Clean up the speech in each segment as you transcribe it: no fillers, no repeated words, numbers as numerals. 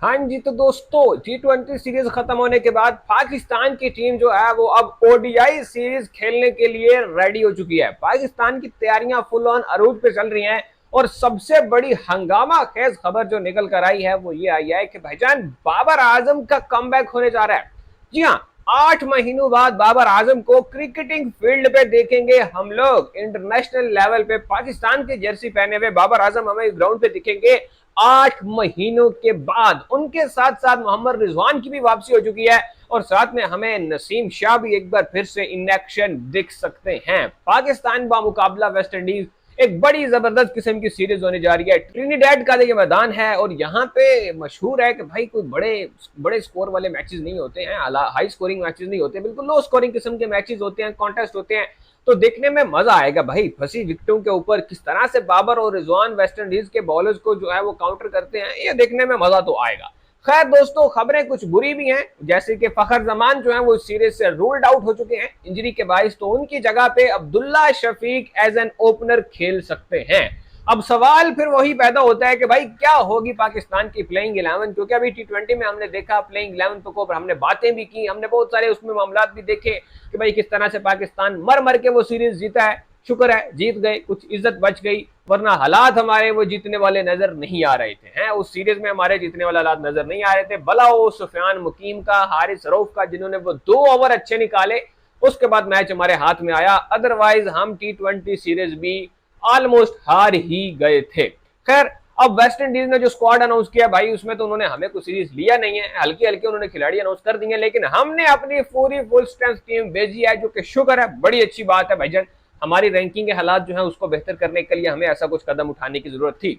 हाँ जी, तो दोस्तों T20 सीरीज खत्म होने के बाद पाकिस्तान की टीम जो है वो अब ओडीआई सीरीज खेलने के लिए रेडी हो चुकी है। पाकिस्तान की तैयारियां फुल ऑन अरूज पे चल रही हैं और सबसे बड़ी हंगामा खेज खबर जो निकल कर आई है वो ये आई है कि भाईजान बाबर आजम का कमबैक होने जा रहा है। जी हाँ, 8 महीनों बाद बाबर आजम को क्रिकेटिंग फील्ड पे देखेंगे हम लोग। इंटरनेशनल लेवल पे पाकिस्तान की जर्सी पहने हुए बाबर आजम हमें ग्राउंड पे दिखेंगे 8 महीनों के बाद। उनके साथ साथ मोहम्मद रिजवान की भी वापसी हो चुकी है और साथ में हमें नसीम शाह भी एक बार फिर से इन एक्शन दिख सकते हैं। पाकिस्तान का मुकाबला वेस्ट इंडीज एक बड़ी जबरदस्त किस्म की सीरीज होने जा रही है। ट्रिनिडेड का ये मैदान है और यहाँ पे मशहूर है कि भाई कोई बड़े बड़े स्कोर वाले मैचेस नहीं होते हैं, हाई स्कोरिंग मैचेस नहीं होते, बिल्कुल लो स्कोरिंग किस्म के मैचेस होते हैं, कॉन्टेस्ट होते हैं। तो देखने में मजा आएगा भाई। फंसी विकेटों के ऊपर किस तरह से बाबर और रिजवान वेस्ट इंडीज के बॉलर्स को जो है वो काउंटर करते हैं, ये देखने में मजा तो आएगा। खैर दोस्तों, खबरें कुछ बुरी भी हैं, जैसे कि फखर जमान जो है वो सीरीज से रूल्ड आउट हो चुके हैं इंजरी के बायस। तो उनकी जगह पे Abdullah Shafique as an opener खेल सकते हैं। अब सवाल फिर वही पैदा होता है कि भाई क्या होगी पाकिस्तान की प्लेइंग 11, क्योंकि अभी T20 में हमने देखा प्लेइंग 11 को, हमने बातें भी की, हमने बहुत सारे उसमें मामला भी देखे कि भाई किस तरह से पाकिस्तान मर मर के वो सीरीज जीता है। शुक्र है जीत गए, कुछ इज्जत बच गई, वरना हालात हमारे वो जीतने वाले नजर नहीं आ रहे थे। हैं उस सीरीज में हमारे जीतने वाले हालात नजर नहीं आ रहे थे। भला वो सुफियान मुकीम का, हारिस रऊफ का, जिन्होंने वो 2 ओवर अच्छे निकाले, उसके बाद मैच हमारे हाथ में आया। अदरवाइज हम T20 सीरीज भी ऑलमोस्ट हार ही गए थे। खैर, अब वेस्ट इंडीज ने जो स्क्वाड अनाउंस किया भाई, उसमें तो उन्होंने हमें कुछ सीरीज लिया नहीं है, हल्के हल्के उन्होंने खिलाड़ी अनाउंस कर दिए, लेकिन हमने अपनी पूरी फुल स्ट्रेंथ टीम भेजी है, जो कि शुक्र है, बड़ी अच्छी बात है भाईजान। हमारी रैंकिंग के हालात जो है उसको बेहतर करने के लिए हमें ऐसा कुछ कदम उठाने की जरूरत थी।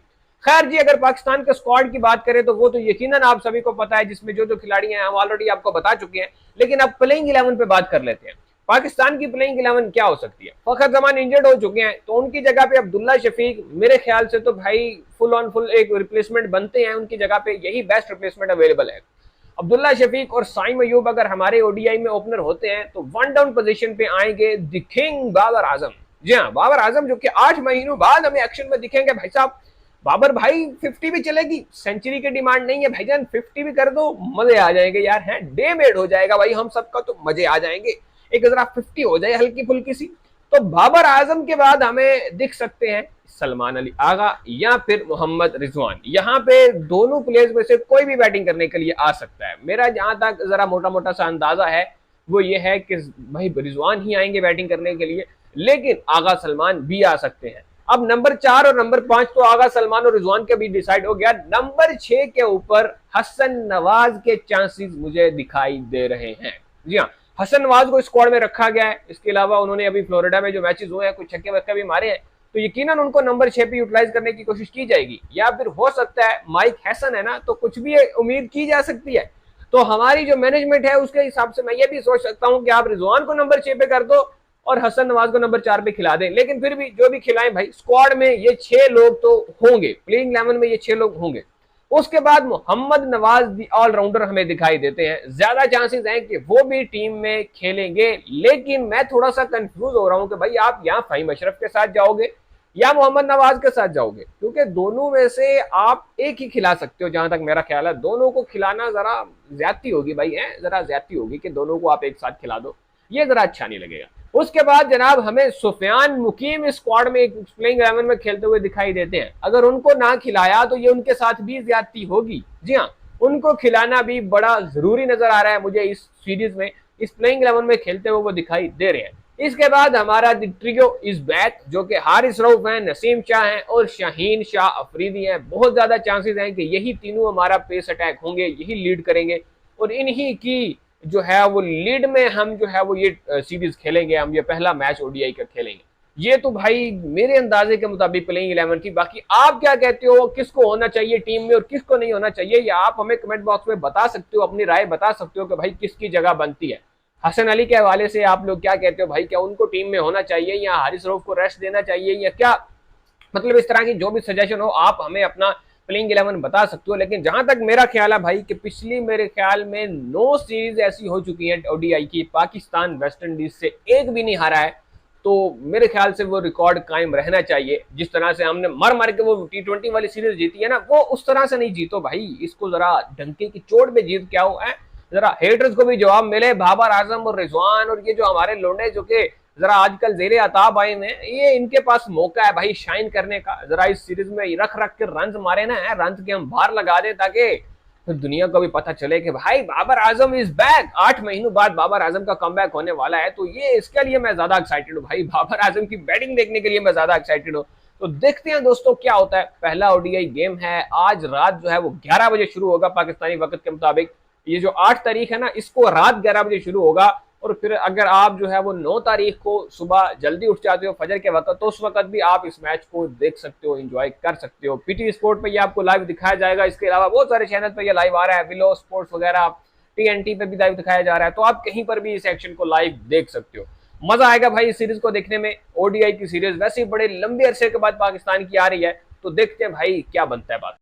खैर जी, अगर पाकिस्तान के स्क्वाड की बात करें तो वो तो यकीनन आप सभी को पता है, जिसमें जो जो खिलाड़ी हैं हम ऑलरेडी आपको बता चुके हैं। लेकिन अब प्लेइंग 11 पे बात कर लेते हैं। पाकिस्तान की प्लेइंग 11 क्या हो सकती है। फखर जमान इंजर्ड हो चुके हैं, तो उनकी जगह पे अब्दुल्ला शफीक मेरे ख्याल से तो भाई फुल ऑन फुल एक रिप्लेसमेंट बनते हैं। उनकी जगह पे यही बेस्ट रिप्लेसमेंट अवेलेबल है। अब्दुल्ला शफीक और साइम अयूब अगर हमारे ओडीआई में ओपनर होते हैं तो वन डाउन पोजीशन पे आएंगे द किंग बाबर आजम। जी हाँ, बाबर आजम, जो कि 8 महीनों बाद हमें एक्शन में दिखेंगे भाई साहब। बाबर भाई 50 भी चलेगी, सेंचुरी की डिमांड नहीं है भाईजान, 50 भी कर दो, मजे आ जाएंगे यार। है डे मेड हो जाएगा भाई हम सबका, तो मजे आ जाएंगे। एक जरा 50 हो जाए हल्की फुल्की सी, तो बाबर आजम के बाद हमें दिख सकते हैं सलमान अली आगा या फिर मोहम्मद रिजवान। यहाँ पे दोनों प्लेयर्स में से कोई भी बैटिंग करने के लिए आ सकता है। मेरा जहां तक जरा मोटा मोटा सा अंदाजा है वो ये है कि भाई रिजवान ही आएंगे बैटिंग करने के लिए, लेकिन आगा सलमान भी आ सकते हैं। अब नंबर 4 और नंबर 5 तो आगा सलमान और रिजवान के भी डिसाइड हो गया। नंबर 6 के ऊपर हसन नवाज के चांसेस मुझे दिखाई दे रहे हैं। जी हाँ, हसन नवाज को स्क्वाड में रखा गया है। इसके अलावा उन्होंने अभी फ्लोरिडा में जो मैचेस हुए हैं कुछ छक्के वक्के भी मारे हैं, तो यकीनन उनको नंबर 6 पे यूटिलाइज करने की कोशिश की जाएगी। या फिर हो सकता है माइक हैसन है ना, तो कुछ भी उम्मीद की जा सकती है। तो हमारी जो मैनेजमेंट है उसके हिसाब से मैं ये भी सोच सकता हूं कि आप रिजवान को नंबर 6 पे कर दो और हसन नवाज को नंबर 4 पे खिला दें। लेकिन फिर भी जो भी खिलाएं भाई, स्क्वाड में ये 6 लोग तो होंगे, प्लेइंग 11 में ये 6 लोग होंगे। उसके बाद मोहम्मद नवाज दी ऑलराउंडर हमें दिखाई देते हैं, ज्यादा चांसेस हैं कि वो भी टीम में खेलेंगे। लेकिन मैं थोड़ा सा कंफ्यूज हो रहा हूं कि भाई आप यहाँ फहीम अशरफ के साथ जाओगे या मोहम्मद नवाज के साथ जाओगे, क्योंकि दोनों में से आप एक ही खिला सकते हो। जहां तक मेरा ख्याल है दोनों को खिलाना जरा ज्यादती होगी भाई, है जरा ज्यादती होगी कि दोनों को आप एक साथ खिला दो, ये जरा अच्छा नहीं लगेगा। उसके बाद जनाब हमें सुफियान मुकीम स्क्वाड में प्लेइंग 11 में खेलते हुए दिखाई देते हैं। अगर उनको ना खिलाया तो ये उनके साथ भी ज्यादती होगी। जी हाँ, उनको खिलाना भी बड़ा जरूरी नजर आ रहा है मुझे इस सीरीज में। इस प्लेइंग 11 में खेलते हुए वो दिखाई दे रहे हैं। इसके बाद हमारा ट्रियो इज बैक, जो कि हारिस रऊफ है, नसीम शाह है और शाहीन शाह अफरीदी है। बहुत ज्यादा चांसेस हैं कि यही तीनों हमारा पेस अटैक होंगे, यही लीड करेंगे और इन्हीं की जो है वो लीड में हम जो है वो ये सीरीज खेलेंगे। हम ये पहला मैच ओडीआई का खेलेंगे। ये तो भाई मेरे अंदाजे के मुताबिक प्लेइंग 11 थी। बाकी आप क्या कहते हो, किसको होना चाहिए टीम में और किसको नहीं होना चाहिए, या आप हमें कमेंट बॉक्स में बता सकते हो, अपनी राय बता सकते हो कि भाई किसकी जगह बनती है। हसन अली के हवाले से आप लोग क्या कहते हो भाई, क्या उनको टीम में होना चाहिए या हारिस रऊफ को रेस्ट देना चाहिए, या क्या मतलब इस तरह की जो भी सजेशन हो आप हमें अपना प्लेइंग 11 बता सकते हो। लेकिन जहां तक मेरा ख्याल है भाई कि पिछली मेरे ख्याल में 9 सीरीज ऐसी हो चुकी है ओडीआई की, पाकिस्तान वेस्ट इंडीज से एक भी नहीं हारा है। तो मेरे ख्याल से वो रिकॉर्ड कायम रहना चाहिए। जिस तरह से हमने मर मर के वो T20 वाली सीरीज जीती है ना, वो उस तरह से नहीं जीतो भाई, इसको जरा डंके की चोट पे जीत क्या हो है, जरा हेटर्स को भी जवाब मिले। बाबर आजम और रिजवान और ये जो हमारे लोंडे जो कि जरा आजकल जेरे अताब आए हैं, ये इनके पास मौका है भाई शाइन करने का। जरा इस सीरीज में रख रख के रन मारे ना, रन के हम बाहर लगा दें, ताकि फिर दुनिया को भी पता चले कि भाई बाबर आजम इज बैक। 8 महीनों बाद बाबर आजम का कमबैक होने वाला है, तो ये इसके लिए मैं ज्यादा एक्साइटेड हूँ भाई। बाबर आजम की बैटिंग देखने के लिए मैं ज्यादा एक्साइटेड हूँ। तो देखते हैं दोस्तों क्या होता है। पहला ओडीआई गेम है आज रात जो है वो 11 बजे शुरू होगा पाकिस्तानी वक्त के मुताबिक। ये जो 8 तारीख है ना, इसको रात 11 बजे शुरू होगा। और फिर अगर आप जो है वो 9 तारीख को सुबह जल्दी उठ जाते हो फजर के वक्त, तो उस वक्त भी आप इस मैच को देख सकते हो, एंजॉय कर सकते हो। पीटी स्पोर्ट पे ये आपको लाइव दिखाया जाएगा। इसके अलावा बहुत सारे चैनल पे ये लाइव आ रहा है, विलो स्पोर्ट्स वगैरह, टीएनटी पे भी लाइव दिखाया जा रहा है। तो आप कहीं पर भी इस एक्शन को लाइव देख सकते हो। मजा आएगा भाई इस सीरीज को देखने में। ओडीआई की सीरीज वैसे ही बड़े लंबे अरसे के बाद पाकिस्तान की आ रही है, तो देखते हैं भाई क्या बनता है बात।